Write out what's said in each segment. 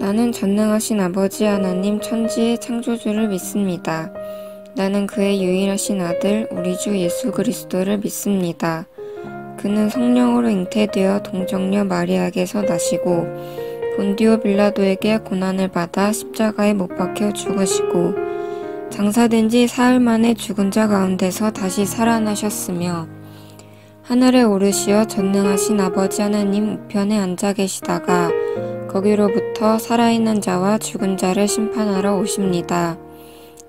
나는 전능하신 아버지 하나님 천지의 창조주를 믿습니다. 나는 그의 유일하신 아들 우리 주 예수 그리스도를 믿습니다. 그는 성령으로 잉태되어 동정녀 마리아에게서 나시고 본디오 빌라도에게 고난을 받아 십자가에 못 박혀 죽으시고 장사된 지 사흘 만에 죽은 자 가운데서 다시 살아나셨으며 하늘에 오르시어 전능하신 아버지 하나님 우편에 앉아 계시다가 거기로부터 살아있는 자와 죽은 자를 심판하러 오십니다.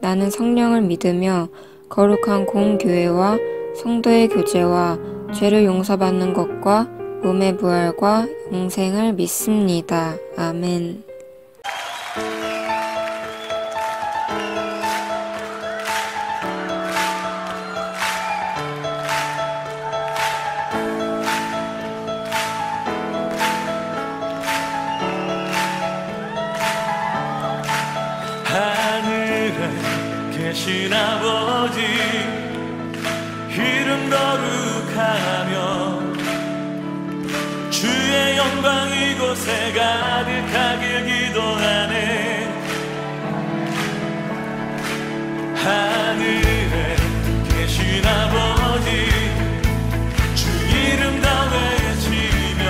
나는 성령을 믿으며 거룩한 공교회와 성도의 교제와 죄를 용서받는 것과 몸의 부활과 영생을 믿습니다. 아멘. 하늘에 계신 아버지 이름 거룩하며 주의 영광 이곳에 가득하길 기도하네. 하늘에 계신 아버지 주 이름 다 외치며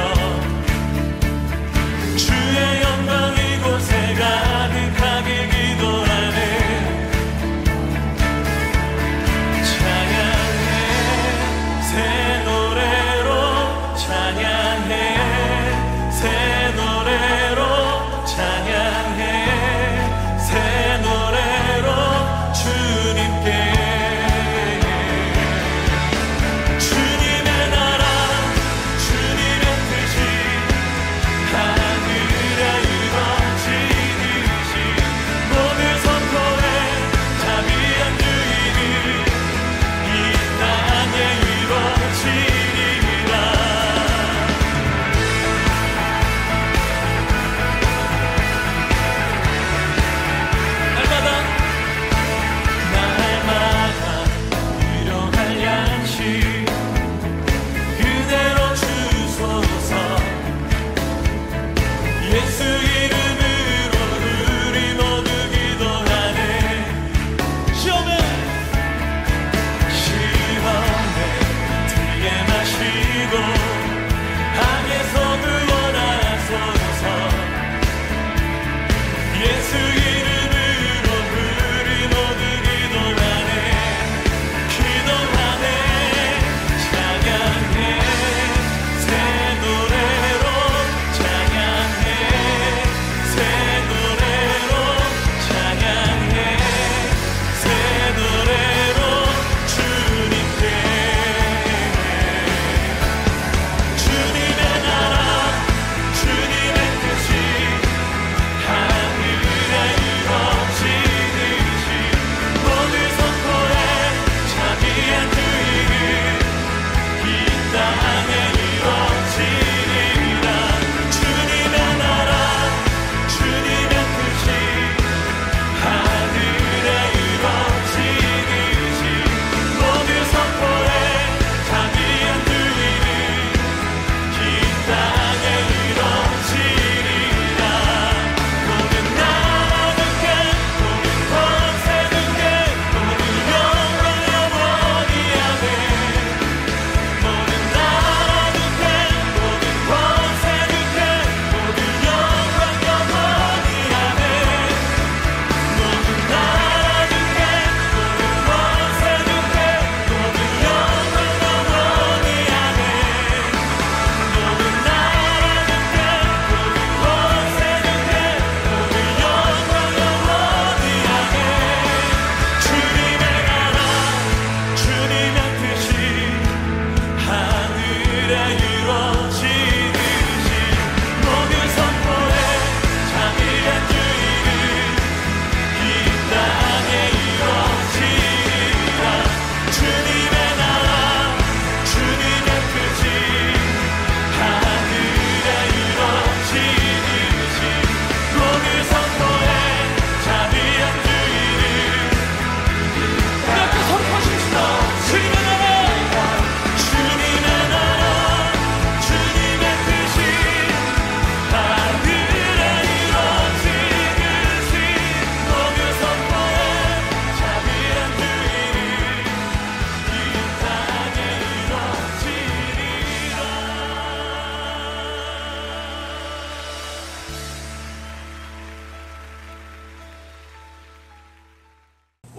주의 영광 이곳에 가득하길 기도하네. 찬양해 새 노래로 찬양해 새 노래로 찬양해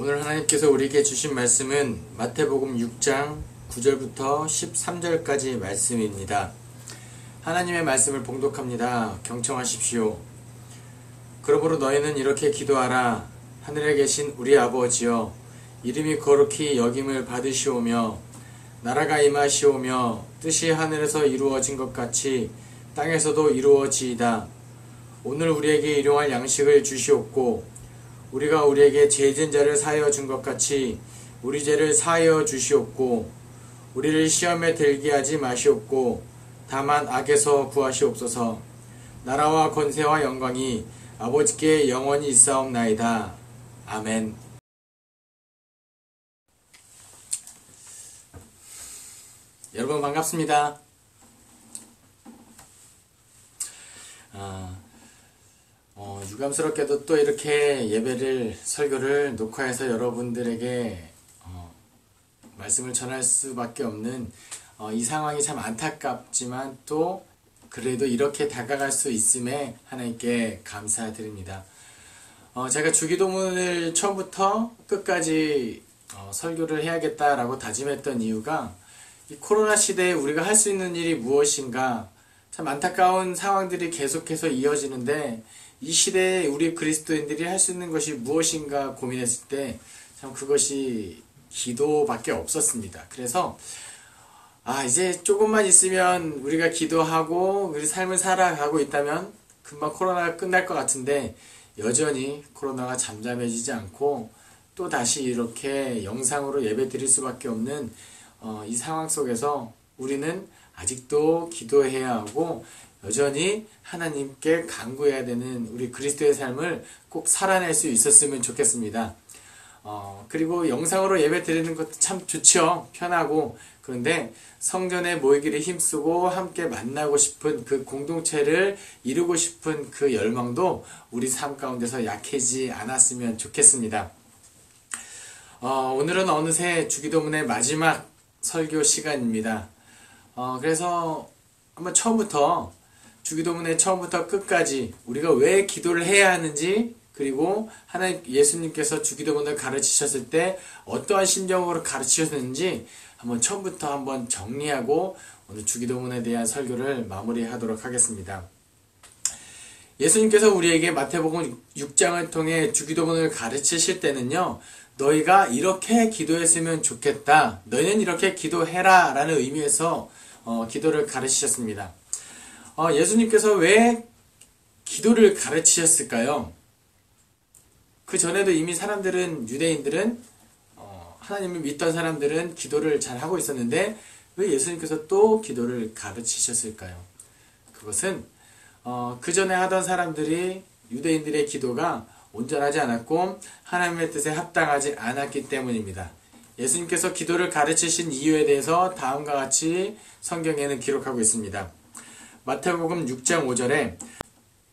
오늘 하나님께서 우리에게 주신 말씀은 마태복음 6장 9절부터 13절까지 말씀입니다. 하나님의 말씀을 봉독합니다. 경청하십시오. 그러므로 너희는 이렇게 기도하라. 하늘에 계신 우리 아버지여, 이름이 거룩히 여김을 받으시오며 나라가 임하시오며 뜻이 하늘에서 이루어진 것 같이 땅에서도 이루어지이다. 오늘 우리에게 일용할 양식을 주시옵고 우리가 우리에게 죄진 자를 사하여 준 것 같이 우리 죄를 사하여 주시옵고 우리를 시험에 들게 하지 마시옵고 다만 악에서 구하시옵소서. 나라와 권세와 영광이 아버지께 영원히 있사옵나이다. 아멘. 여러분 반갑습니다. 유감스럽게도 또 이렇게 설교를 녹화해서 여러분들에게 말씀을 전할 수밖에 없는 이 상황이 참 안타깝지만 또 그래도 이렇게 다가갈 수 있음에 하나님께 감사드립니다. 제가 주기도문을 처음부터 끝까지 설교를 해야겠다라고 다짐했던 이유가 이 코로나 시대에 우리가 할 수 있는 일이 무엇인가, 참 안타까운 상황들이 계속해서 이어지는데 이 시대에 우리 그리스도인들이 할 수 있는 것이 무엇인가 고민했을 때 참 그것이 기도밖에 없었습니다. 그래서 이제 조금만 있으면 우리가 기도하고 우리 삶을 살아가고 있다면 금방 코로나가 끝날 것 같은데 여전히 코로나가 잠잠해지지 않고 또 다시 이렇게 영상으로 예배 드릴 수밖에 없는 이 상황 속에서 우리는 아직도 기도해야 하고 여전히 하나님께 간구해야 되는 우리 그리스도의 삶을 꼭 살아낼 수 있었으면 좋겠습니다. 그리고 영상으로 예배 드리는 것도 참 좋죠. 편하고. 그런데 성전에 모이기를 힘쓰고 함께 만나고 싶은 그 공동체를 이루고 싶은 그 열망도 우리 삶 가운데서 약해지지 않았으면 좋겠습니다. 오늘은 어느새 주기도문의 마지막 설교 시간입니다. 그래서 한번 주기도문의 처음부터 끝까지 우리가 왜 기도를 해야 하는지, 그리고 예수님께서 주기도문을 가르치셨을 때 어떠한 심정으로 가르치셨는지 처음부터 한번 정리하고 오늘 주기도문에 대한 설교를 마무리하도록 하겠습니다. 예수님께서 우리에게 마태복음 6장을 통해 주기도문을 가르치실 때는요, 너희가 이렇게 기도했으면 좋겠다, 너희는 이렇게 기도해라 라는 의미에서 기도를 가르치셨습니다. 예수님께서 왜 기도를 가르치셨을까요? 그 전에도 이미 유대인들은 하나님을 믿던 사람들은 기도를 잘 하고 있었는데 왜 예수님께서 또 기도를 가르치셨을까요? 그것은 그 전에 하던 사람들이, 유대인들의 기도가 온전하지 않았고 하나님의 뜻에 합당하지 않았기 때문입니다. 예수님께서 기도를 가르치신 이유에 대해서 다음과 같이 성경에는 기록하고 있습니다. 마태복음 6장 5절에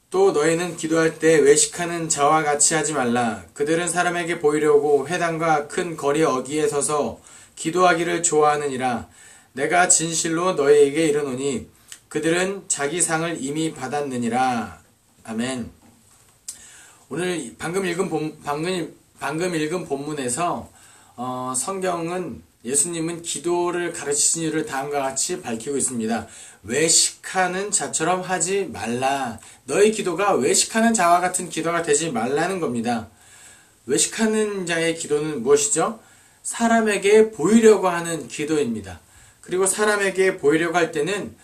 또 너희는 기도할 때 외식하는 자와 같이 하지 말라. 그들은 사람에게 보이려고 회당과 큰 거리 어귀에 서서 기도하기를 좋아하느니라. 내가 진실로 너희에게 이르노니 그들은 자기 상을 이미 받았느니라. 아멘. 오늘 방금 읽은 본문에서 예수님은 기도를 가르치신 이유를 다음과 같이 밝히고 있습니다. 외식하는 자처럼 하지 말라. 너희 기도가 외식하는 자와 같은 기도가 되지 말라는 겁니다. 외식하는 자의 기도는 무엇이죠? 사람에게 보이려고 하는 기도입니다. 그리고 사람에게 보이려고 할 때는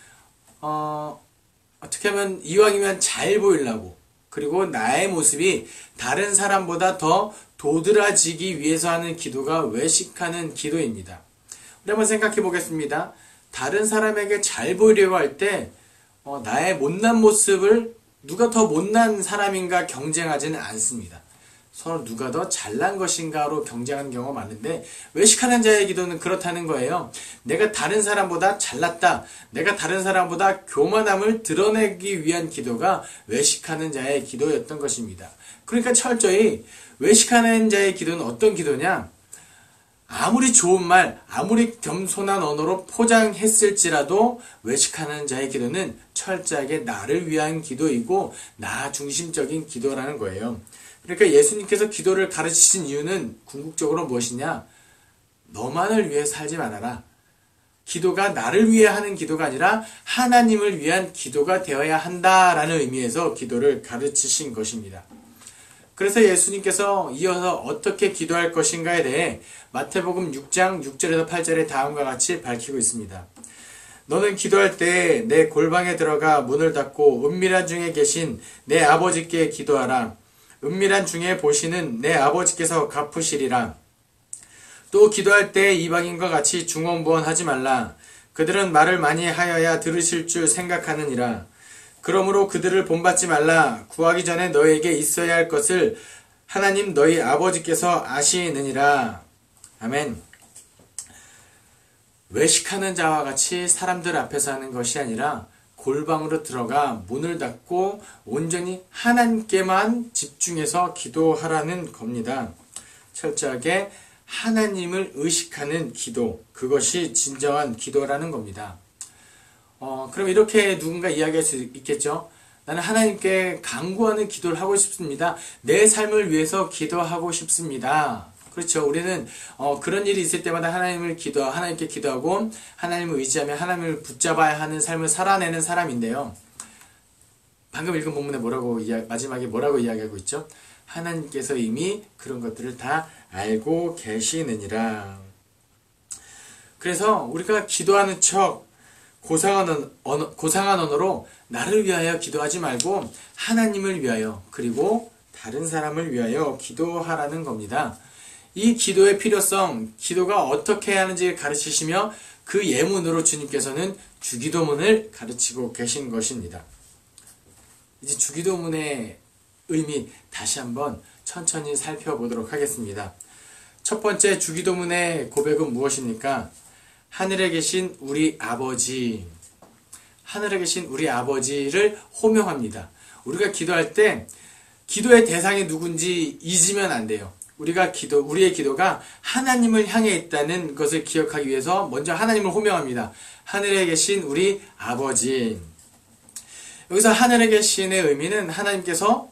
어떻게 하면 이왕이면 잘 보이려고, 그리고 나의 모습이 다른 사람보다 더 도드라지기 위해서 하는 기도가 외식하는 기도입니다. 우리 한번 생각해 보겠습니다. 다른 사람에게 잘 보이려고 할 때 나의 못난 모습을 누가 더 못난 사람인가 경쟁하지는 않습니다. 서로 누가 더 잘난 것인가로 경쟁하는 경우가 많은데 외식하는 자의 기도는 그렇다는 거예요. 내가 다른 사람보다 잘났다, 내가 다른 사람보다 교만함을 드러내기 위한 기도가 외식하는 자의 기도였던 것입니다. 그러니까 철저히 외식하는 자의 기도는 어떤 기도냐? 아무리 좋은 말, 아무리 겸손한 언어로 포장했을지라도 외식하는 자의 기도는 철저하게 나를 위한 기도이고 나 중심적인 기도라는 거예요. 그러니까 예수님께서 기도를 가르치신 이유는 궁극적으로 무엇이냐? 너만을 위해 살지 말아라. 기도가 나를 위해 하는 기도가 아니라 하나님을 위한 기도가 되어야 한다라는 의미에서 기도를 가르치신 것입니다. 그래서 예수님께서 이어서 어떻게 기도할 것인가에 대해 마태복음 6장 6절에서 8절에 다음과 같이 밝히고 있습니다. 너는 기도할 때 내 골방에 들어가 문을 닫고 은밀한 중에 계신 내 아버지께 기도하라. 은밀한 중에 보시는 내 아버지께서 갚으시리라. 또 기도할 때 이방인과 같이 중언부언하지 말라. 그들은 말을 많이 하여야 들으실 줄 생각하느니라. 그러므로 그들을 본받지 말라. 구하기 전에 너에게 있어야 할 것을 하나님 너희 아버지께서 아시느니라. 아멘. 외식하는 자와 같이 사람들 앞에서 하는 것이 아니라 골방으로 들어가 문을 닫고 온전히 하나님께만 집중해서 기도하라는 겁니다. 철저하게 하나님을 의식하는 기도, 그것이 진정한 기도라는 겁니다. 그럼 이렇게 누군가 이야기할 수 있겠죠. 나는 하나님께 간구하는 기도를 하고 싶습니다. 내 삶을 위해서 기도하고 싶습니다. 그렇죠. 우리는 그런 일이 있을 때마다 하나님께 기도하고 하나님을 의지하며 하나님을 붙잡아야 하는 삶을 살아내는 사람인데요. 방금 읽은 본문에 마지막에 뭐라고 이야기하고 있죠? 하나님께서 이미 그런 것들을 다 알고 계시느니라. 그래서 우리가 기도하는 척 고상한 언어로 나를 위하여 기도하지 말고 하나님을 위하여 그리고 다른 사람을 위하여 기도하라는 겁니다. 이 기도의 필요성, 기도가 어떻게 하는지 가르치시며 그 예문으로 주님께서는 주기도문을 가르치고 계신 것입니다. 이제 주기도문의 의미 다시 한번 천천히 살펴보도록 하겠습니다. 첫 번째 주기도문의 고백은 무엇입니까? 하늘에 계신 우리 아버지, 하늘에 계신 우리 아버지를 호명합니다. 우리가 기도할 때 기도의 대상이 누군지 잊으면 안 돼요. 우리의 기도가 하나님을 향해 있다는 것을 기억하기 위해서 먼저 하나님을 호명합니다. 하늘에 계신 우리 아버지. 여기서 하늘에 계신의 의미는 하나님께서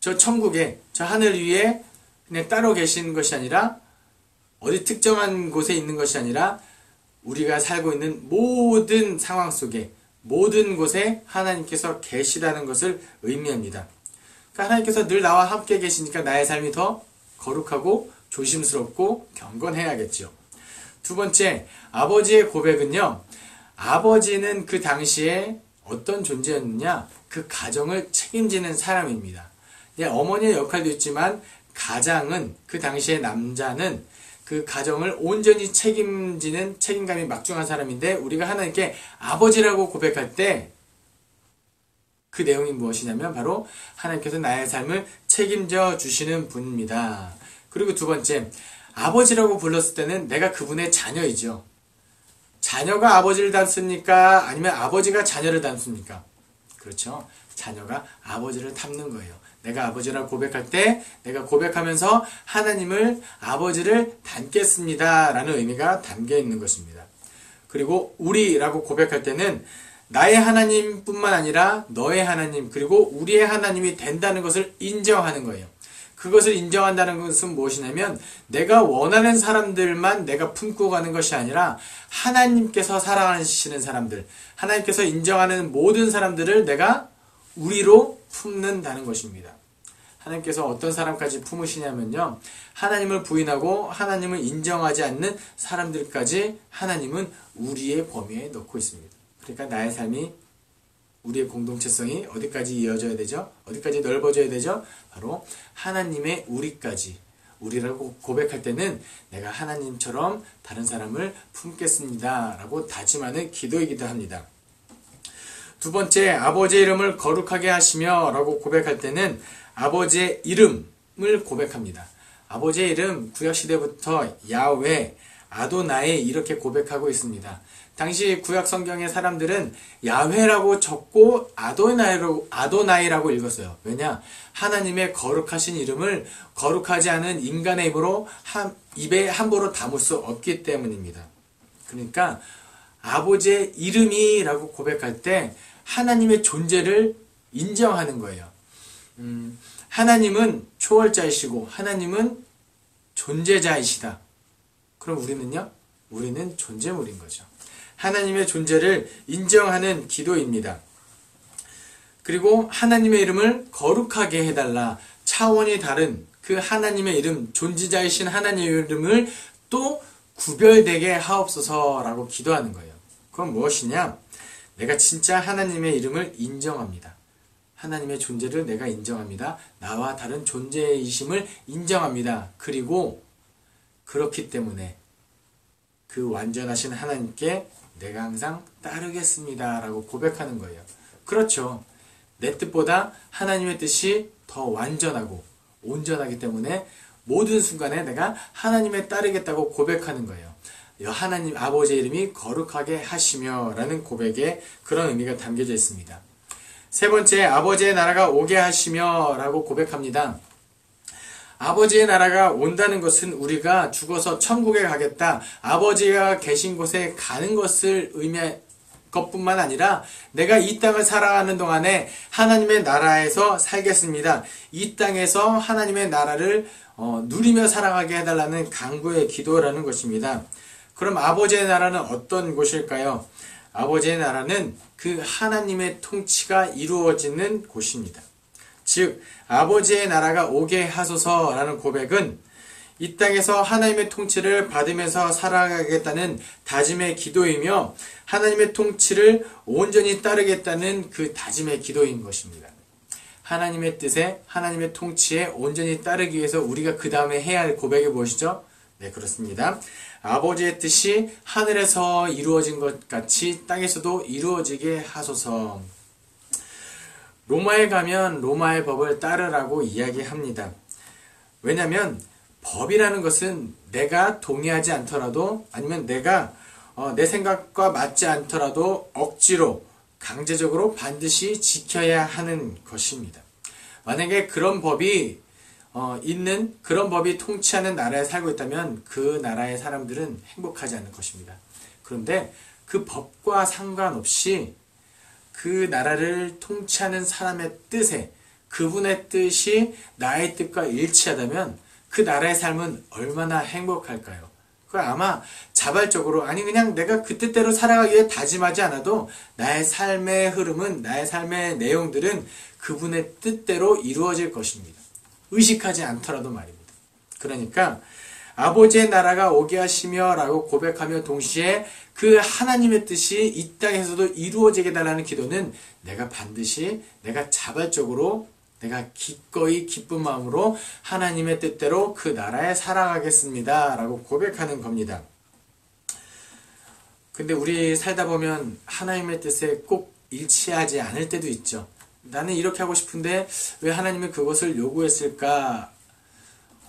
저 천국에, 저 하늘 위에 그냥 따로 계신 것이 아니라 어디 특정한 곳에 있는 것이 아니라 우리가 살고 있는 모든 상황 속에 모든 곳에 하나님께서 계시다는 것을 의미합니다. 그러니까 하나님께서 늘 나와 함께 계시니까 나의 삶이 더 거룩하고 조심스럽고 경건해야겠죠. 두 번째, 아버지의 고백은요. 아버지는 그 당시에 어떤 존재였느냐? 그 가정을 책임지는 사람입니다. 어머니의 역할도 있지만 가장은, 그 당시에 남자는 그 가정을 온전히 책임지는 책임감이 막중한 사람인데 우리가 하나님께 아버지라고 고백할 때 그 내용이 무엇이냐면 바로 하나님께서 나의 삶을 책임져 주시는 분입니다. 그리고 두 번째, 아버지라고 불렀을 때는 내가 그분의 자녀이죠. 자녀가 아버지를 닮습니까? 아니면 아버지가 자녀를 닮습니까? 그렇죠. 자녀가 아버지를 닮는 거예요. 내가 아버지라고 고백할 때 내가 고백하면서 하나님을 아버지를 닮겠습니다 라는 의미가 담겨 있는 것입니다. 그리고 우리라고 고백할 때는 나의 하나님뿐만 아니라 너의 하나님 그리고 우리의 하나님이 된다는 것을 인정하는 거예요. 그것을 인정한다는 것은 무엇이냐면 내가 원하는 사람들만 내가 품고 가는 것이 아니라 하나님께서 사랑하시는 사람들, 하나님께서 인정하는 모든 사람들을 내가 우리로 품는다는 것입니다. 하나님께서 어떤 사람까지 품으시냐면요. 하나님을 부인하고 하나님을 인정하지 않는 사람들까지 하나님은 우리의 범위에 넣고 있습니다. 그러니까 나의 삶이, 우리의 공동체성이 어디까지 이어져야 되죠? 어디까지 넓어져야 되죠? 바로 하나님의 우리까지. 우리라고 고백할 때는 내가 하나님처럼 다른 사람을 품겠습니다 라고 다짐하는 기도이기도 합니다. 두 번째, 아버지의 이름을 거룩하게 하시며 라고 고백할 때는 아버지의 이름을 고백합니다. 아버지의 이름 구약시대부터 야훼, 아도나이 이렇게 고백하고 있습니다. 당시 구약 성경의 사람들은 야훼라고 적고 아도나이라고 읽었어요. 왜냐? 하나님의 거룩하신 이름을 거룩하지 않은 인간의 입으로 입에 함부로 담을 수 없기 때문입니다. 그러니까 아버지의 이름이라고 고백할 때 하나님의 존재를 인정하는 거예요. 하나님은 초월자이시고 하나님은 존재자이시다. 그럼 우리는요? 우리는 존재물인 거죠. 하나님의 존재를 인정하는 기도입니다. 그리고 하나님의 이름을 거룩하게 해달라. 차원이 다른 그 하나님의 이름, 존재자이신 하나님의 이름을 또 구별되게 하옵소서라고 기도하는 거예요. 그건 무엇이냐? 내가 진짜 하나님의 이름을 인정합니다. 하나님의 존재를 내가 인정합니다. 나와 다른 존재이심을 인정합니다. 그리고 그렇기 때문에 그 완전하신 하나님께 내가 항상 따르겠습니다 라고 고백하는 거예요. 그렇죠. 내 뜻보다 하나님의 뜻이 더 완전하고 온전하기 때문에 모든 순간에 내가 하나님에 따르겠다고 고백하는 거예요. 하나님 아버지의 이름이 거룩하게 하시며 라는 고백에 그런 의미가 담겨져 있습니다. 세 번째, 아버지의 나라가 오게 하시며 라고 고백합니다. 아버지의 나라가 온다는 것은 우리가 죽어서 천국에 가겠다, 아버지가 계신 곳에 가는 것을 의미할 것뿐만 아니라 내가 이 땅을 살아가는 동안에 하나님의 나라에서 살겠습니다. 이 땅에서 하나님의 나라를 누리며 살아가게 해달라는 간구의 기도라는 것입니다. 그럼 아버지의 나라는 어떤 곳일까요? 아버지의 나라는 그 하나님의 통치가 이루어지는 곳입니다. 즉 아버지의 나라가 오게 하소서라는 고백은 이 땅에서 하나님의 통치를 받으면서 살아가겠다는 다짐의 기도이며 하나님의 통치를 온전히 따르겠다는 그 다짐의 기도인 것입니다. 하나님의 뜻에, 하나님의 통치에 온전히 따르기 위해서 우리가 그 다음에 해야 할 고백이 무엇이죠? 네, 그렇습니다. 아버지의 뜻이 하늘에서 이루어진 것 같이 땅에서도 이루어지게 하소서. 로마에 가면 로마의 법을 따르라고 이야기합니다. 왜냐하면 법이라는 것은 내가 동의하지 않더라도 아니면 내가 내 생각과 맞지 않더라도 억지로 강제적으로 반드시 지켜야 하는 것입니다. 만약에 그런 법이 그런 법이 통치하는 나라에 살고 있다면 그 나라의 사람들은 행복하지 않을 것입니다. 그런데 그 법과 상관없이 그 나라를 통치하는 사람의 뜻에 그분의 뜻이 나의 뜻과 일치하다면 그 나라의 삶은 얼마나 행복할까요? 그 아마 자발적으로 그냥 내가 그 뜻대로 살아가기에 다짐하지 않아도 나의 삶의 흐름은 나의 삶의 내용들은 그분의 뜻대로 이루어질 것입니다. 의식하지 않더라도 말입니다. 그러니까 아버지의 나라가 오게 하시며 라고 고백하며 동시에 그 하나님의 뜻이 이 땅에서도 이루어지게 달라는 기도는 내가 반드시 내가 자발적으로 내가 기꺼이 기쁜 마음으로 하나님의 뜻대로 그 나라에 살아가겠습니다 라고 고백하는 겁니다. 근데 우리 살다 보면 하나님의 뜻에 꼭 일치하지 않을 때도 있죠. 나는 이렇게 하고 싶은데 왜 하나님은 그것을 요구했을까?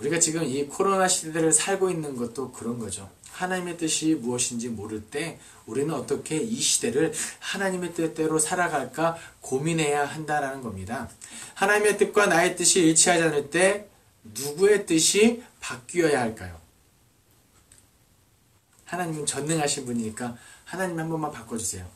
우리가 지금 이 코로나 시대를 살고 있는 것도 그런 거죠. 하나님의 뜻이 무엇인지 모를 때 우리는 어떻게 이 시대를 하나님의 뜻대로 살아갈까 고민해야 한다라는 겁니다. 하나님의 뜻과 나의 뜻이 일치하지 않을 때 누구의 뜻이 바뀌어야 할까요? 하나님은 전능하신 분이니까 하나님 한 번만 바꿔주세요.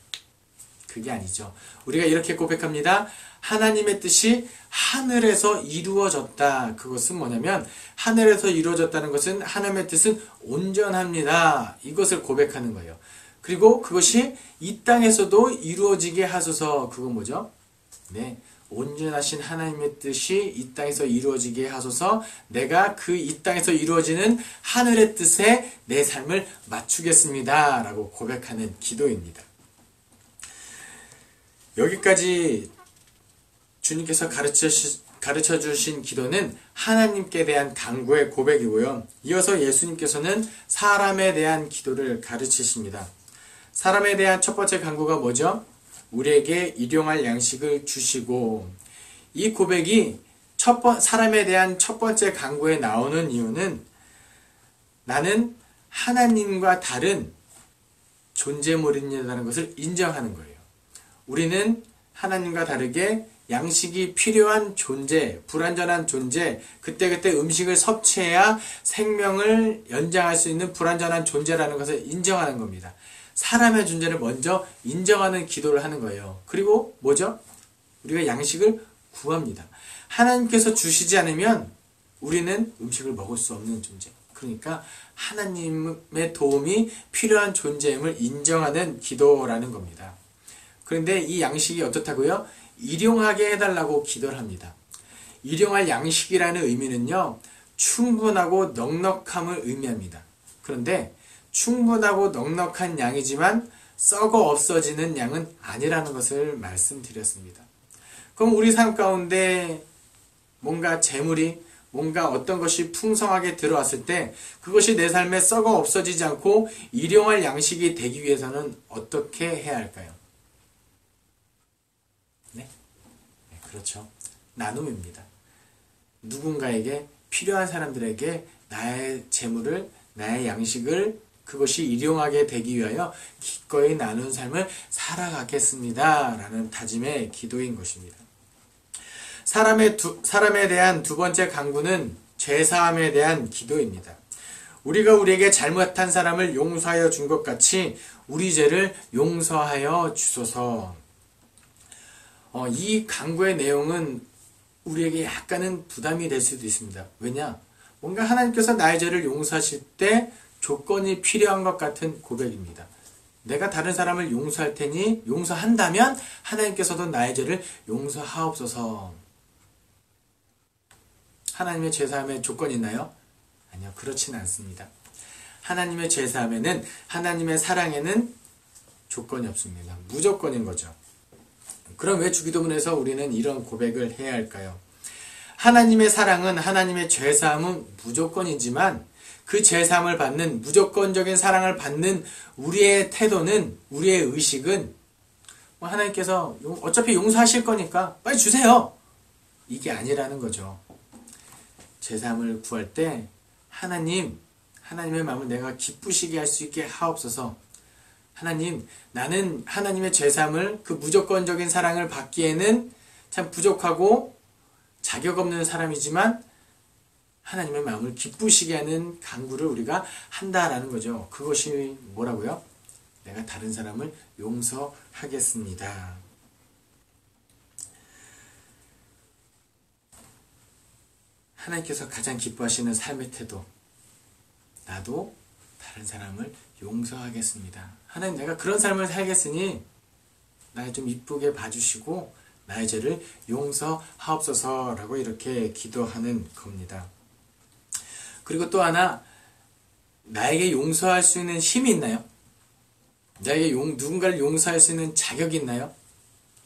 그게 아니죠. 우리가 이렇게 고백합니다. 하나님의 뜻이 하늘에서 이루어졌다. 그것은 뭐냐면 하늘에서 이루어졌다는 것은 하나님의 뜻은 온전합니다. 이것을 고백하는 거예요. 그리고 그것이 이 땅에서도 이루어지게 하소서. 그건 뭐죠? 네, 온전하신 하나님의 뜻이 이 땅에서 이루어지게 하소서. 내가 그 이 땅에서 이루어지는 하늘의 뜻에 내 삶을 맞추겠습니다. 라고 고백하는 기도입니다. 여기까지 주님께서 가르쳐 주신 기도는 하나님께 대한 간구의 고백이고요. 이어서 예수님께서는 사람에 대한 기도를 가르치십니다. 사람에 대한 첫 번째 간구가 뭐죠? 우리에게 일용할 양식을 주시고. 이 고백이 사람에 대한 첫 번째 간구에 나오는 이유는 나는 하나님과 다른 존재물입니다라는 것을 인정하는 거예요. 우리는 하나님과 다르게 양식이 필요한 존재, 불완전한 존재, 그때그때 음식을 섭취해야 생명을 연장할 수 있는 불완전한 존재라는 것을 인정하는 겁니다. 사람의 존재를 먼저 인정하는 기도를 하는 거예요. 그리고 뭐죠? 우리가 양식을 구합니다. 하나님께서 주시지 않으면 우리는 음식을 먹을 수 없는 존재. 그러니까 하나님의 도움이 필요한 존재임을 인정하는 기도라는 겁니다. 그런데 이 양식이 어떻다고요? 일용하게 해달라고 기도를 합니다. 일용할 양식이라는 의미는요, 충분하고 넉넉함을 의미합니다. 그런데 충분하고 넉넉한 양이지만 썩어 없어지는 양은 아니라는 것을 말씀드렸습니다. 그럼 우리 삶 가운데 뭔가 재물이, 뭔가 어떤 것이 풍성하게 들어왔을 때 그것이 내 삶에 썩어 없어지지 않고 일용할 양식이 되기 위해서는 어떻게 해야 할까요? 네, 그렇죠. 나눔입니다. 누군가에게, 필요한 사람들에게 나의 재물을, 나의 양식을, 그것이 일용하게 되기 위하여 기꺼이 나눈 삶을 살아가겠습니다 라는 다짐의 기도인 것입니다. 사람에 대한 두 번째 간구는 죄사함에 대한 기도입니다. 우리가 우리에게 잘못한 사람을 용서하여 준 것 같이 우리 죄를 용서하여 주소서. 이 간구의 내용은 우리에게 약간은 부담이 될 수도 있습니다. 왜냐? 뭔가 하나님께서 나의 죄를 용서하실 때 조건이 필요한 것 같은 고백입니다. 내가 다른 사람을 용서할 테니 용서한다면 하나님께서도 나의 죄를 용서하옵소서. 하나님의 죄사함에 조건이 있나요? 아니요, 그렇지는 않습니다. 하나님의 죄사함에는, 하나님의 사랑에는 조건이 없습니다. 무조건인 거죠. 그럼 왜 주기도문에서 우리는 이런 고백을 해야 할까요? 하나님의 사랑은, 하나님의 죄사함은 무조건이지만 그 죄사함을 받는, 무조건적인 사랑을 받는 우리의 태도는, 우리의 의식은 하나님께서 어차피 용서하실 거니까 빨리 주세요, 이게 아니라는 거죠. 죄사함을 구할 때 하나님의 마음을 내가 기쁘시게 할 수 있게 하옵소서. 하나님, 나는 하나님의 죄사함을, 그 무조건적인 사랑을 받기에는 참 부족하고 자격 없는 사람이지만 하나님의 마음을 기쁘시게 하는 간구를 우리가 한다라는 거죠. 그것이 뭐라고요? 내가 다른 사람을 용서하겠습니다. 하나님께서 가장 기뻐하시는 삶의 태도, 나도 다른 사람을 용서하겠습니다. 하나님, 내가 그런 삶을 살겠으니 날 좀 이쁘게 봐주시고 나의 죄를 용서하옵소서라고 이렇게 기도하는 겁니다. 그리고 또 하나, 나에게 용서할 수 있는 힘이 있나요? 나에게 누군가를 용서할 수 있는 자격이 있나요?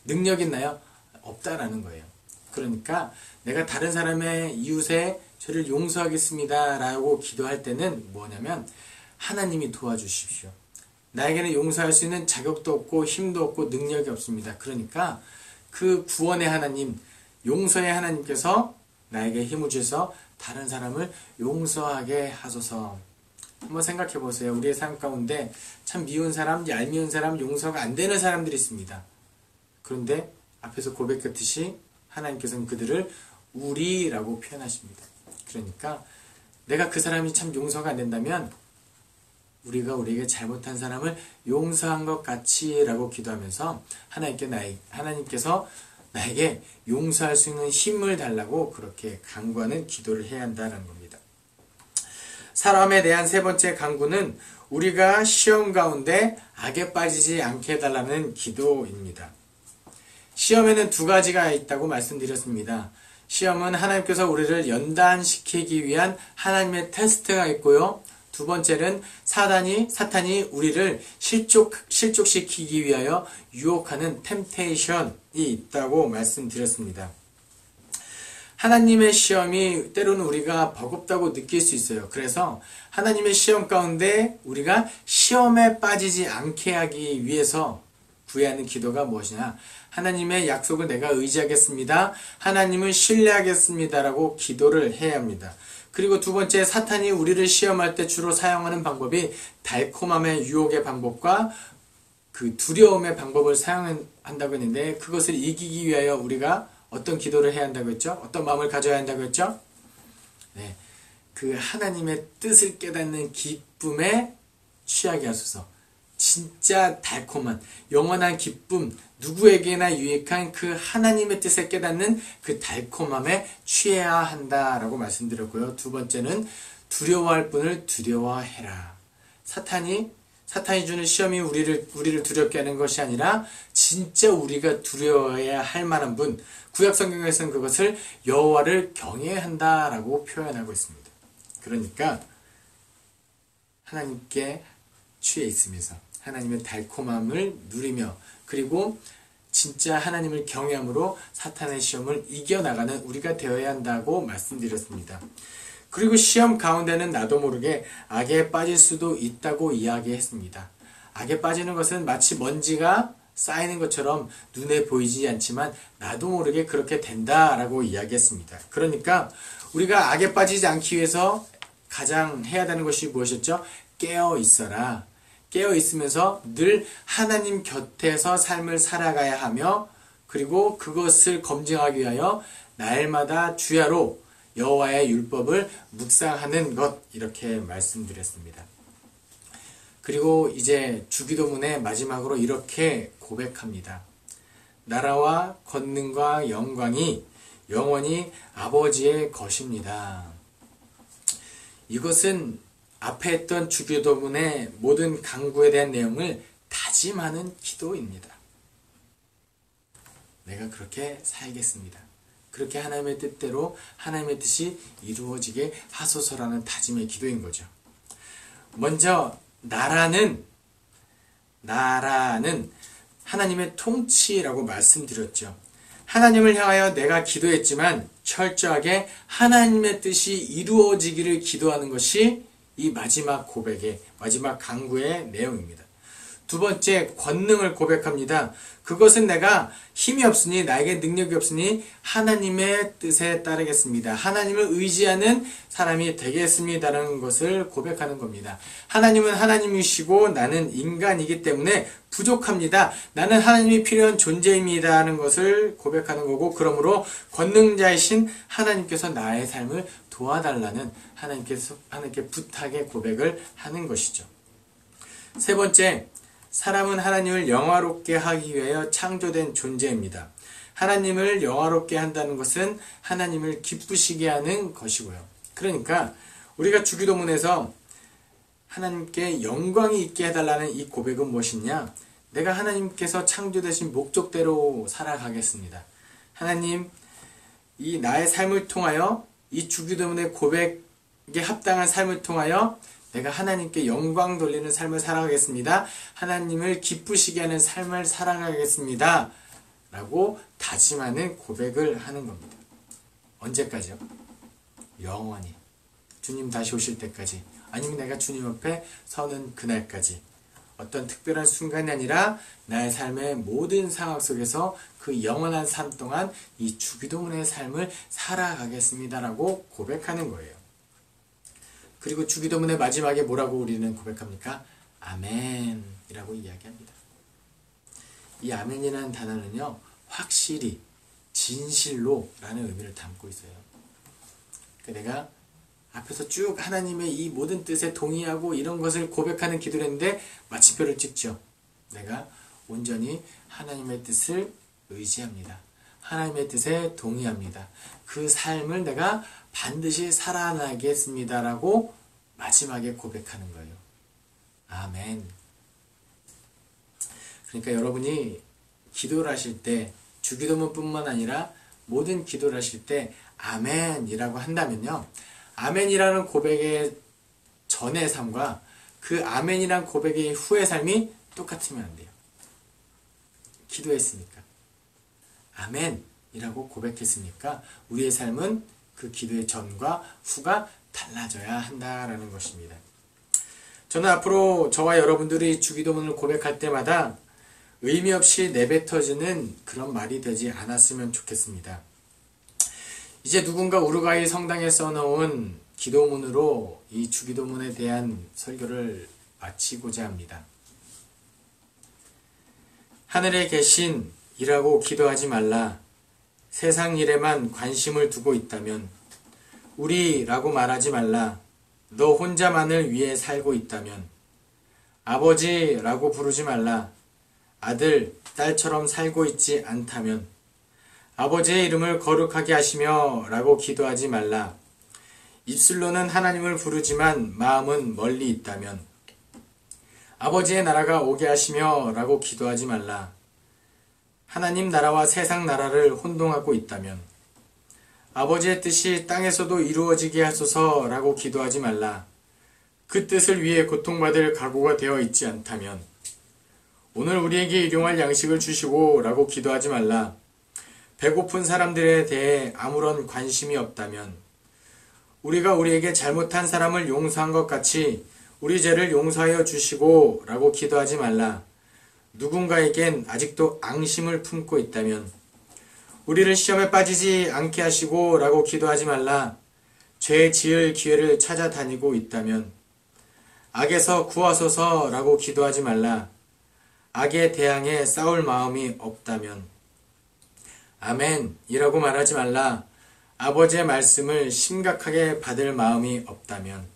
능력이 있나요? 없다라는 거예요. 그러니까 내가 다른 사람의 이웃의 죄를 용서하겠습니다 라고 기도할 때는 뭐냐면, 하나님이 도와주십시오. 나에게는 용서할 수 있는 자격도 없고 힘도 없고 능력이 없습니다. 그러니까 그 구원의 하나님, 용서의 하나님께서 나에게 힘을 주셔서 다른 사람을 용서하게 하소서. 한번 생각해 보세요. 우리의 삶 가운데 참 미운 사람, 얄미운 사람, 용서가 안 되는 사람들이 있습니다. 그런데 앞에서 고백했듯이 하나님께서는 그들을 우리라고 표현하십니다. 그러니까 내가 그 사람이 참 용서가 안 된다면 우리가 우리에게 잘못한 사람을 용서한 것 같이 라고 기도하면서 하나님께서 나에게 용서할 수 있는 힘을 달라고 그렇게 간구하는 기도를 해야 한다는 겁니다. 사람에 대한 세 번째 간구는 우리가 시험 가운데 악에 빠지지 않게 해달라는 기도입니다. 시험에는 두 가지가 있다고 말씀드렸습니다. 시험은 하나님께서 우리를 연단시키기 위한 하나님의 테스트가 있고요. 두 번째는 사탄이 우리를 실족시키기 위하여 유혹하는 템테이션이 있다고 말씀드렸습니다. 하나님의 시험이 때로는 우리가 버겁다고 느낄 수 있어요. 그래서 하나님의 시험 가운데 우리가 시험에 빠지지 않게 하기 위해서 구해야 하는 기도가 무엇이냐? 하나님의 약속을 내가 의지하겠습니다. 하나님을 신뢰하겠습니다. 라고 기도를 해야 합니다. 그리고 두 번째, 사탄이 우리를 시험할 때 주로 사용하는 방법이 달콤함의 유혹의 방법과 그 두려움의 방법을 사용한다고 했는데, 그것을 이기기 위하여 우리가 어떤 기도를 해야 한다고 했죠? 어떤 마음을 가져야 한다고 했죠? 네, 그 하나님의 뜻을 깨닫는 기쁨에 취하게 하소서. 진짜 달콤한 영원한 기쁨, 누구에게나 유익한 그 하나님의 뜻을 깨닫는 그 달콤함에 취해야 한다라고 말씀드렸고요. 두 번째는 두려워할 분을 두려워해라. 사탄이 주는 시험이 우리를 두렵게 하는 것이 아니라 진짜 우리가 두려워해야 할 만한 분, 구약 성경에서는 그것을 여호와를 경외해야 한다라고 표현하고 있습니다. 그러니까 하나님께 취해 있으면서 하나님의 달콤함을 누리며, 그리고 진짜 하나님을 경외함으로 사탄의 시험을 이겨나가는 우리가 되어야 한다고 말씀드렸습니다. 그리고 시험 가운데는 나도 모르게 악에 빠질 수도 있다고 이야기했습니다. 악에 빠지는 것은 마치 먼지가 쌓이는 것처럼 눈에 보이지 않지만 나도 모르게 그렇게 된다라고 이야기했습니다. 그러니까 우리가 악에 빠지지 않기 위해서 가장 해야 되는 것이 무엇이었죠? 깨어 있어라. 깨어 있으면서 늘 하나님 곁에서 삶을 살아가야 하며, 그리고 그것을 검증하기 위하여 날마다 주야로 여호와의 율법을 묵상하는 것, 이렇게 말씀드렸습니다. 그리고 이제 주기도문의 마지막으로 이렇게 고백합니다. 나라와 권능과 영광이 영원히 아버지의 것입니다. 이것은 앞에 했던 주기도문의 모든 간구에 대한 내용을 다짐하는 기도입니다. 내가 그렇게 살겠습니다. 그렇게 하나님의 뜻대로 하나님의 뜻이 이루어지게 하소서라는 다짐의 기도인 거죠. 먼저 나라는 하나님의 통치라고 말씀드렸죠. 하나님을 향하여 내가 기도했지만 철저하게 하나님의 뜻이 이루어지기를 기도하는 것이 이 마지막 고백의, 마지막 간구의 내용입니다. 두 번째, 권능을 고백합니다. 그것은 내가 힘이 없으니, 나에게 능력이 없으니 하나님의 뜻에 따르겠습니다. 하나님을 의지하는 사람이 되겠습니다라는 것을 고백하는 겁니다. 하나님은 하나님이시고 나는 인간이기 때문에 부족합니다. 나는 하나님이 필요한 존재입니다 하는 것을 고백하는 거고, 그러므로 권능자이신 하나님께서 나의 삶을 도와달라는 하나님께 부탁의 고백을 하는 것이죠. 세 번째, 사람은 하나님을 영화롭게 하기 위하여 창조된 존재입니다. 하나님을 영화롭게 한다는 것은 하나님을 기쁘시게 하는 것이고요. 그러니까 우리가 주기도문에서 하나님께 영광이 있게 해달라는 이 고백은 무엇이냐? 내가 하나님께서 창조되신 목적대로 살아가겠습니다. 하나님, 이 나의 삶을 통하여, 이 주기도문의 고백에 합당한 삶을 통하여 내가 하나님께 영광 돌리는 삶을 살아가겠습니다. 하나님을 기쁘시게 하는 삶을 살아가겠습니다. 라고 다짐하는 고백을 하는 겁니다. 언제까지요? 영원히. 주님 다시 오실 때까지. 아니면 내가 주님 앞에 서는 그날까지. 어떤 특별한 순간이 아니라 나의 삶의 모든 상황 속에서 그 영원한 삶 동안 이 주기도문의 삶을 살아가겠습니다. 라고 고백하는 거예요. 그리고 주기도문의 마지막에 뭐라고 우리는 고백합니까? 아멘이라고 이야기합니다. 이 아멘이라는 단어는요, 확실히, 진실로 라는 의미를 담고 있어요. 그러니까 내가 앞에서 쭉 하나님의 이 모든 뜻에 동의하고 이런 것을 고백하는 기도를 했는데 마침표를 찍죠. 내가 온전히 하나님의 뜻을 의지합니다. 하나님의 뜻에 동의합니다. 그 삶을 내가 반드시 살아나겠습니다라고 마지막에 고백하는 거예요. 아멘. 그러니까 여러분이 기도를 하실 때, 주기도문뿐만 아니라 모든 기도를 하실 때 아멘이라고 한다면요, 아멘이라는 고백의 전의 삶과 그 아멘이라는 고백의 후의 삶이 똑같으면 안 돼요. 기도했으니까, 아멘이라고 고백했으니까 우리의 삶은 그 기도의 전과 후가 달라져야 한다라는 것입니다. 저는 앞으로 저와 여러분들이 주기도문을 고백할 때마다 의미 없이 내뱉어지는 그런 말이 되지 않았으면 좋겠습니다. 이제 누군가 우루과이 성당에 써놓은 기도문으로 이 주기도문에 대한 설교를 마치고자 합니다. 하늘에 계신 이라고 기도하지 말라. 세상 일에만 관심을 두고 있다면, 우리라고 말하지 말라. 너 혼자만을 위해 살고 있다면, 아버지라고 부르지 말라. 아들, 딸처럼 살고 있지 않다면, 아버지의 이름을 거룩하게 하시며 라고 기도하지 말라. 입술로는 하나님을 부르지만 마음은 멀리 있다면, 아버지의 나라가 오게 하시며 라고 기도하지 말라. 하나님 나라와 세상 나라를 혼동하고 있다면, 아버지의 뜻이 땅에서도 이루어지게 하소서 라고 기도하지 말라. 그 뜻을 위해 고통받을 각오가 되어 있지 않다면, 오늘 우리에게 일용할 양식을 주시고 라고 기도하지 말라. 배고픈 사람들에 대해 아무런 관심이 없다면, 우리가 우리에게 잘못한 사람을 용서한 것 같이 우리 죄를 용서하여 주시고 라고 기도하지 말라. 누군가에겐 아직도 앙심을 품고 있다면, 우리를 시험에 빠지지 않게 하시고 라고 기도하지 말라. 죄 지을 기회를 찾아다니고 있다면, 악에서 구하소서 라고 기도하지 말라. 악에 대항해 싸울 마음이 없다면, 아멘 이라고 말하지 말라. 아버지의 말씀을 심각하게 받을 마음이 없다면.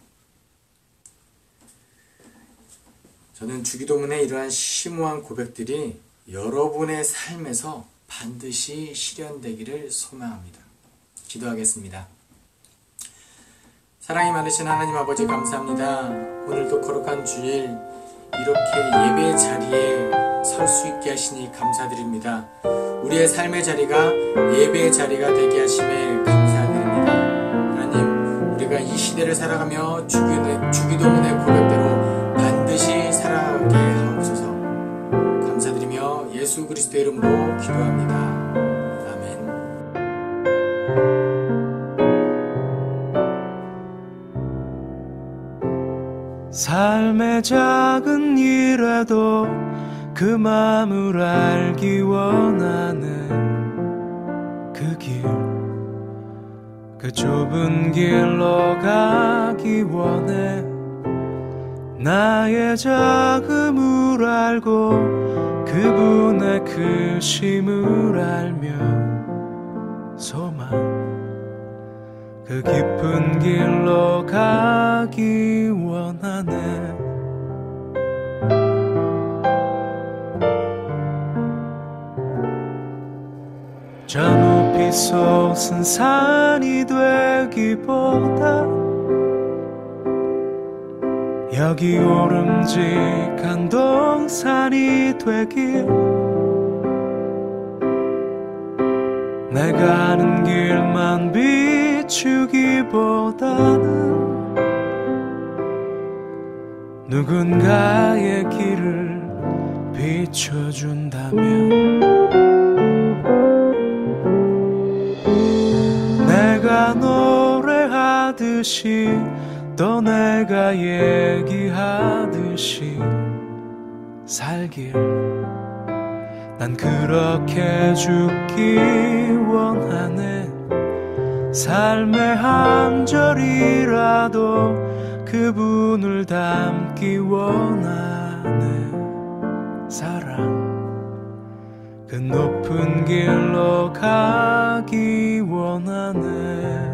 저는 주기도문의 이러한 심오한 고백들이 여러분의 삶에서 반드시 실현되기를 소망합니다. 기도하겠습니다. 사랑이 많으신 하나님 아버지 감사합니다. 오늘도 거룩한 주일 이렇게 예배 자리에 설 수 있게 하시니 감사드립니다. 우리의 삶의 자리가 예배의 자리가 되게 하심에 감사드립니다. 하나님, 우리가 이 시대를 살아가며 주기도문의 고백대로 반드시 살아가게 하옵소서. 감사드리며 예수 그리스도의 이름으로 기도합니다. 아멘. 삶의 작은 일에도 그 마음을 알기 원하는 그 길, 그 좁은 길로 가기 원해. 나의 작음을 알고 그분의 크심을 알며 소망, 그 깊은 길로 가기 원하네. 저 높이 솟은 산이 되기보다 여기 오름직한 동산이 되길, 내가 아는 길만 비추기보다는 누군가의 길을 비춰준다면, 내가 노래하듯이 또 내가 얘기하듯이 살길, 난 그렇게 죽기 원하네. 삶의 한 절이라도 그분을 닮기 원하네. 사랑, 그 높은 길로 가기 원하네.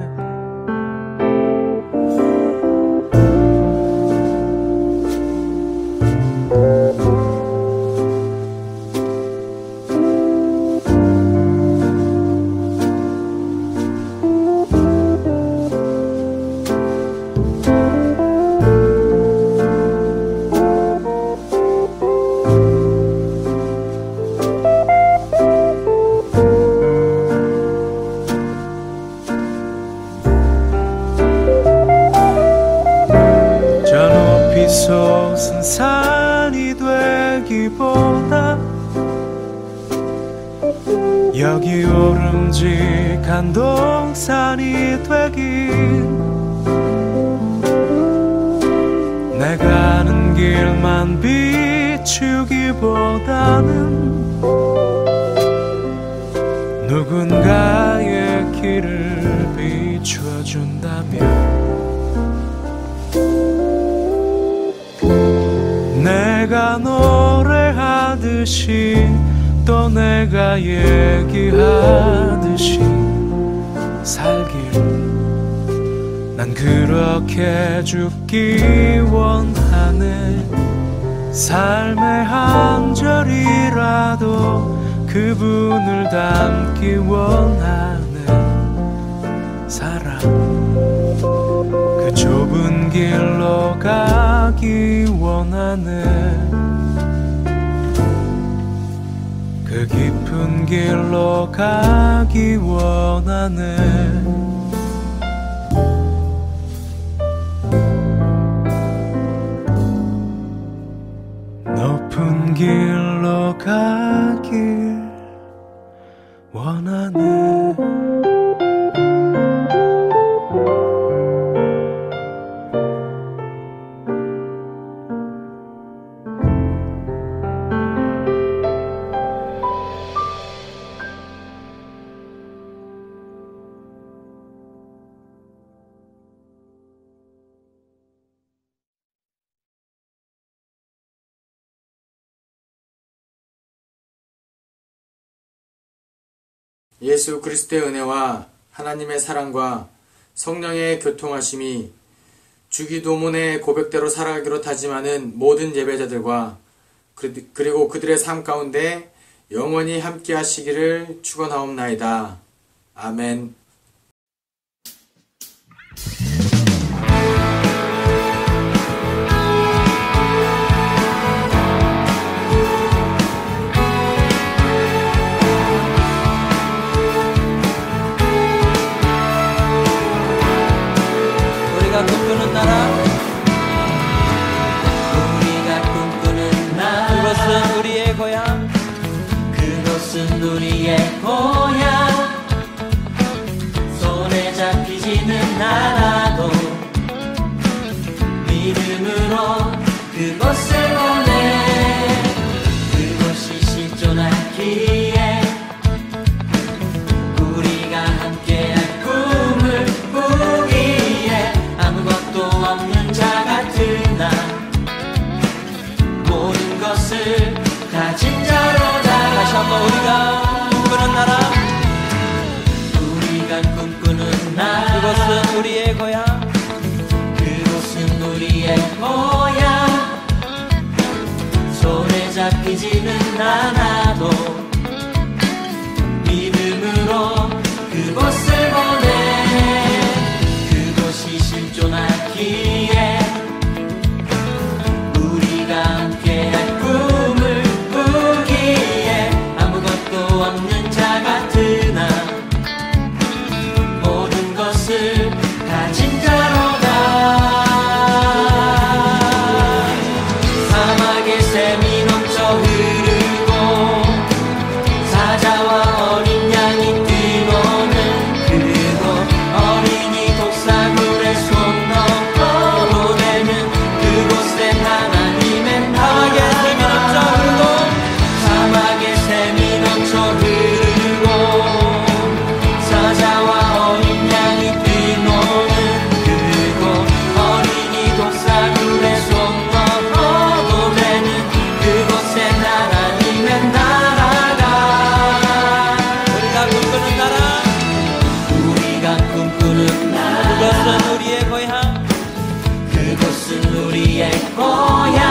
솟은 산이 되기보다 여기 오름직한 동산이 되길, 내가 아는 길만 비추기보다는 누군가의 길을 비춰준다면 내가 노래하듯이 또 내가 얘기하듯이 살길 난 그렇게 죽기 원하네. 삶의 한 절이라도 그분을 닮기 원하네. 사랑 그 좁은 길로 가기 원하네. 그 깊은 길로 가기 원하네. 높은 길로 가길 원하네. 예수 그리스도의 은혜와 하나님의 사랑과 성령의 교통하심이 주기도문의 고백대로 살아가기로 다짐하는 모든 예배자들과 그리고 그들의 삶 가운데 영원히 함께 하시기를 축원하옵나이다. 아멘. 꿈꾸는 나라, 우리가 꿈꾸는 나라, 그것은 우리의 고향, 그것은 우리의 고향. 손에 잡히지는 않아도 믿음으로 그것을 보내. 그것이 실존하기에 우리가 함께할 꿈을 꾸기에 아무것도 없는 자 같은 나, 모든 것을 가진 자로다. 다시 한번 우리가 꿈꾸는 나라, 우리가 꿈꾸는 나라, 그것은 우리의 고향, 그곳은 우리의 고향. 손에 잡히지는 않아도 믿음으로 그곳을 보내. 그곳이 실존하기에 우리가 함께할 꿈을 꾸기에 아무것도 없는 자 같은 나, 모든 것을 가진 자로다. 사막의 샘이 넘쳐 흐르고 사자와 어린 양이 뛰노는 그곳, 어린이 독사굴에 손 넣고 되는 그곳엔 하나님의 나라. 사막의 샘이 넘쳐 흐르고 사자와 어린 양이 뛰노는 그곳, 어린이 독사굴에 손 넣고 되는 그곳엔 하나님의 나라가. 우리가 꿈꾸는 나라, 우리가 꿈꾸는 나라, 그것은 우리의 고향, 그곳은 우리의 고향.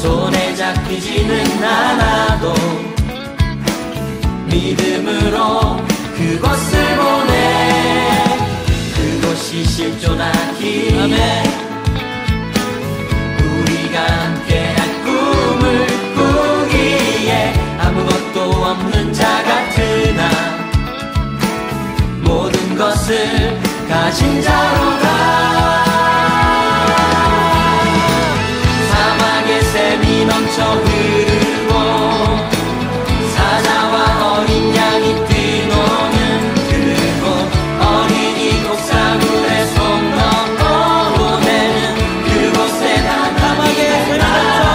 손에 잡히지는 않아도 믿음으로 그곳을 보내. 그곳이 실존하기에 아멘. 우리가 함께할 꿈을 꾸기에 아무것도 없는 자 같은 나, 모든 것을 가진 자로다. 사막의 샘이 넘쳐 흐르고 사자와 어린 양이 뛰노는 그곳, 어린이 독사굴에 손 넣고 되는 그곳에 사막의 샘이 넘쳐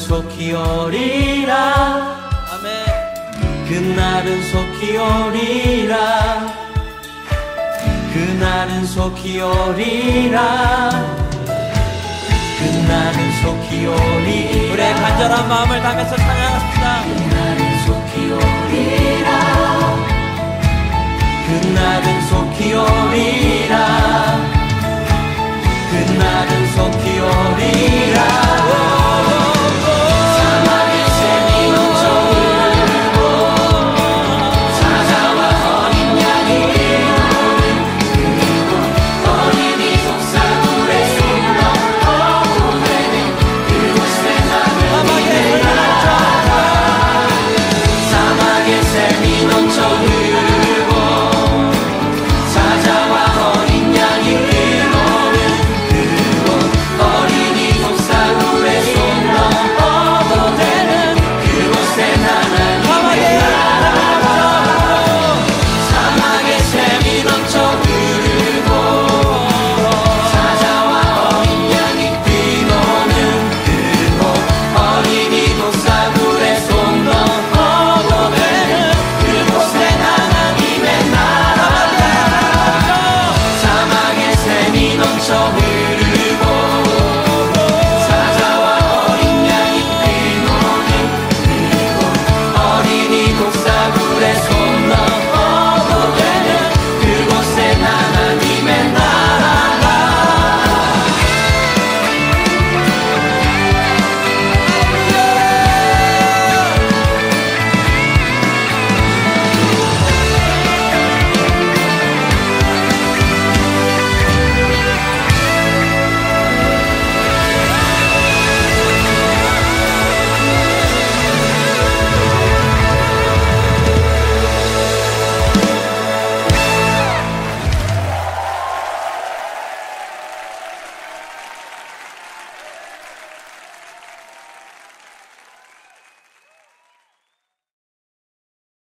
속히 오리라. 아멘. 그날은 속히 오리라. 그날은 속히 오리라. 그날은 속히 오리라. 우리의 간절한 마음을 담아서 찬양하십시다.